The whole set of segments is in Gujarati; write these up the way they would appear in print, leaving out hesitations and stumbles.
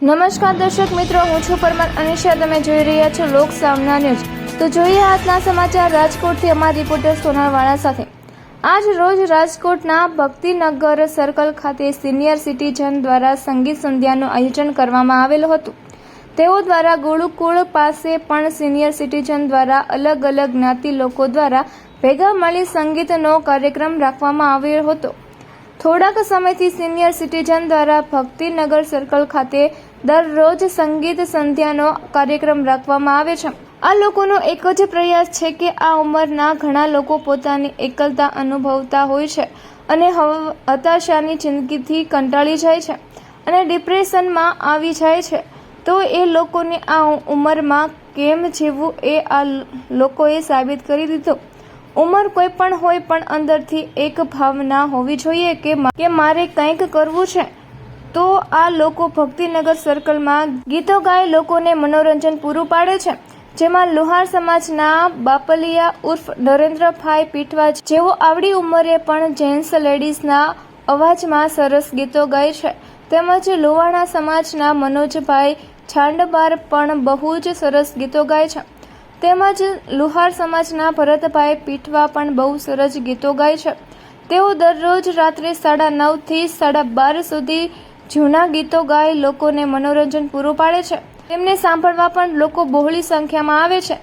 નમસ્કાર દર્શક મિત્રો, હું છું પરમાર અનિશા. તમે જોઈ રહ્યા છો લોક સામના ન્યૂઝ. તો જોઈએ આજના સમાચાર રાજકોટથી અમારા રિપોર્ટર સોનારવાળા સાથે. આજ રોજ રાજકોટના ભક્તિનગર સર્કલ ખાતે સિનિયર સિટીઝન દ્વારા સંગીત સંધ્યાનું આયોજન કરવામાં આવેલું હતું. તેઓ દ્વારા ગુરુકુળ પાસે પણ સિનિયર સિટીઝન દ્વારા અલગ અલગ જ્ઞાતિ લોકો દ્વારા ભેગા મળી સંગીતનો કાર્યક્રમ રાખવામાં આવ્યો હતો. થોડાક સમયથી સિનિયર સિટીઝન દ્વારા ભક્તિનગર સર્કલ ખાતે દરરોજ સંગીત સંધ્યાનો કાર્યક્રમ રાખવામાં આવે છે. આ લોકોનો એક જ પ્રયાસ છે કે આ ઉંમરના ઘણા લોકો પોતાની એકલતા અનુભવતા હોય છે અને હતાશાની જિંદગીથી કંટાળી જાય છે અને ડિપ્રેશનમાં આવી જાય છે. તો એ લોકોને આ ઉંમરમાં કેમ જીવવું એ આ લોકોએ સાબિત કરી દીધું. ઉંમર કોઈ પણ હોય, પણ અંદરથી એક ભાવના હોવી જોઈએ કે મારે કંઈક કરવું છે. તો આ લોકો ભક્તિનગર સર્કલમાં ગીતો ગાઈ લોકોને મનોરંજન પૂરું પાડે છે, જેમાં લુહાર સમાજના બાપલિયા ઉર્ફ નરેન્દ્રભાઈ પીઠવા જેઓ આવડી ઉંમરે પણ જેન્ટ્સ લેડીઝના અવાજમાં સરસ ગીતો ગાય છે. તેમજ લુવાણા સમાજના મનોજભાઈ છાંડબાર પણ બહુ જ સરસ ગીતો ગાય છે. તેમજ લુહાર સમાજના ભરતભાઈ પીઠવા પણ બહુ સરસ ગીતો ગાય છે. તેઓ દરરોજ રાત્રે 9:30 થી 12:30 સુધી જૂના ગીતો ગાઈ લોકોને મનોરંજન પૂરું પાડે છે. તેમને સાંભળવા પણ લોકો બહોળી સંખ્યામાં આવે છે,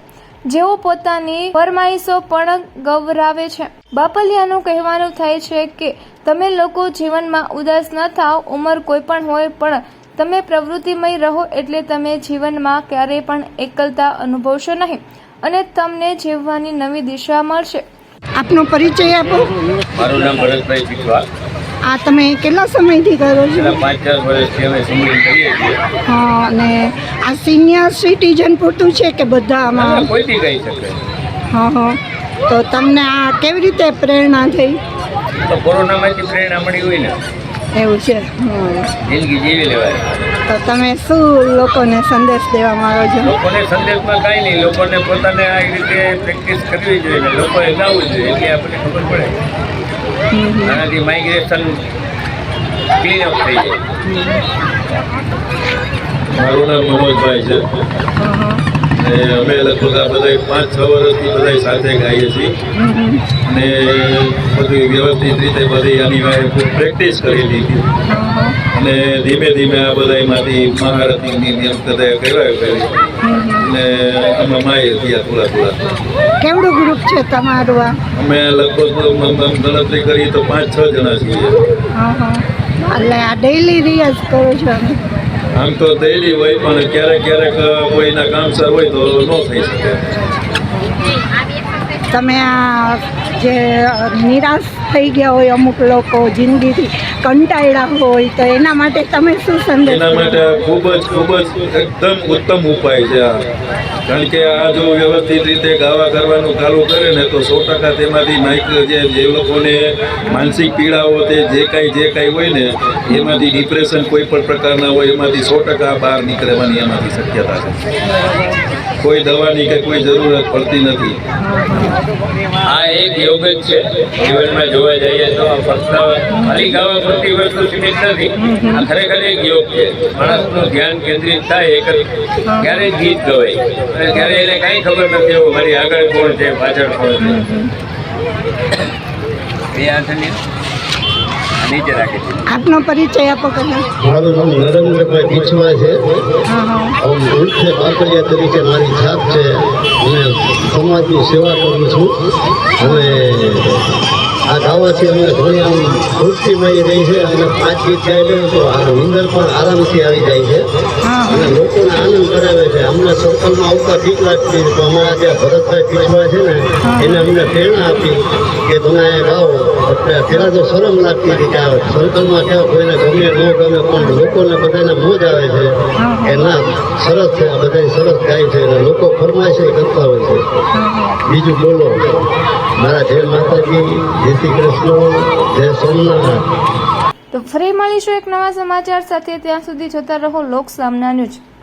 જેઓ પોતાની ફરમાઈશો પણ ગવરાવે છે. બાપલિયાનું કહેવાનું થાય છે કે તમે લોકો જીવનમાં ઉદાસ ન થાઓ. ઉંમર કોઈ પણ હોય, પણ તમે પ્રવૃત્તિમય રહો એટલે તમે જીવનમાં ક્યારેય પણ એકલતા અનુભવશો નહીં અને તમને જીવવાની નવી દિશા મળશે. આપનો પરિચય આપો. મારું નામ ભરતભાઈ પીઠવા. આ તમે કેટલા સમયથી કરો છો? 5-4 વર્ષથી અમે સિંગિંગ કરીએ છીએ. હા, અને આ સિનિયર સિટીઝન પૂરતું છે કે બધા આમાં? કોઈ બી ગાઈ શકે. હા હા. તો તમને આ કેવી રીતે પ્રેરણા થઈ? તો કોરોનામાંથી પ્રેરણા મળી હોય ને, એવું છે. જિંદગી જીવી લેવાય. તો તમે શું લોકોને સંદેશ દેવા માંગો છો? લોકોને સંદેશમાં કાંઈ નહીં, લોકોને પોતાને આ રીતે પ્રેક્ટિસ કરવી જોઈએ ને લોકોએ ગાવું જોઈએ, એટલે આપણને ખબર પડે. આનાથી માઇગ્રેશન ક્લીન અપ થઈ જાય. મારું નામ મનોજભાઈ છે અને અમે લગભગ આ બધા 5-6 વર્ષથી બધા સાથે ગાઈએ છીએ અને બધી વ્યવસ્થિત રીતે બધી આની પ્રેક્ટિસ કરી લીધી અને ધીમે ધીમે આ બધામાંથી મહારથીની નિયમ બધા કહેવાય કરી અને અમે માય થયા થોડા. કેવડું ગ્રુપ છે તમારું આ? અમે લગભગ ગણતરી કરીએ તો 5-6 જણા છીએ. એટલે આ ડેઈલી રિયાઝ કરો છો? આમ તો ડેઈલી હોય, પણ ક્યારેક ક્યારેક કોઈના કામસર હોય તો ન થઈ શકે. તમે આ જે નિરાશ થઈ ગયા હોય અમુક લોકો, જિંદગીથી કંટાળ્યા હોય, તો એના માટે તમે શું સંદેશ? એના માટે ખૂબ જ એકદમ ઉત્તમ ઉપાય છે આ. કારણ કે આ જો વ્યવસ્થિત રીતે ગાવા કરવાનું ચાલુ કરે ને તો 100% તેમાંથી માઇક જે લોકોને માનસિક પીડાઓ તે જે કાંઈ હોય ને એમાંથી ડિપ્રેશન કોઈ પણ પ્રકારના હોય એમાંથી 100% બહાર નીકળવાની એમાંથી શક્યતા છે. કોઈ દવાની કે કોઈ જરૂરત પડતી નથી. આ એક યોગ જ છે જીવનમાં જોવા જઈએ તો. ફક્ત ખાલી ગાવા પડતી વસ્તુ સીમિત નથી. આ ખરેખર એક યોગ છે. માણસનું ધ્યાન કેન્દ્રિત થાય એક જ ક્યારે ગીત ગવાય અને ત્યારે એને કાંઈ ખબર નથી એવું મારી આગળ કોણ છે, પાછળ કોણ છે. એ હાથની નીચે રાખે છે. આપનો પરિચય આપો. મારું નામ નરેન્દ્રભાઈ પીઠવા છે. હું વૃક્ષ બાપલિયા તરીકે મારી છાપ છે. હું સમાજની સેવા કરું છું અને આ ગાવાથી અમને ઘણી આમ તૃપ્તિ મળી રહી છે અને 5 ગીત ગાઈ લે તો નીંદર પણ આરામથી આવી જાય છે અને લોકોને આનંદ કરાવે છે. અમને સર્કલમાં આવતા ઠીક લાગતી, તો અમારા જે ભરતભાઈ પીઠવા છે ને એને અમને પ્રેરણા આપી કે તમે અહીંયા ગાઓ. એટલે પહેલાં તો શરમ લાગતી હતી કે આ સર્કલમાં કેવા કોઈને ગમે ન ગમે, પણ લોકોને બધાને મોજ આવે છે કે ના સરસ છે, બધા સરસ ગાય છે અને લોકો ફરમાઈશ કરતા હોય છે. બીજું બોલો. મારા જય માતાજી, જય શ્રી કૃષ્ણ, જય સોમનાથ. તો ફરી મળીશું એક નવા સમાચાર સાથે. ત્યાં સુધી જોતા રહો લોક સામના ન્યૂઝ.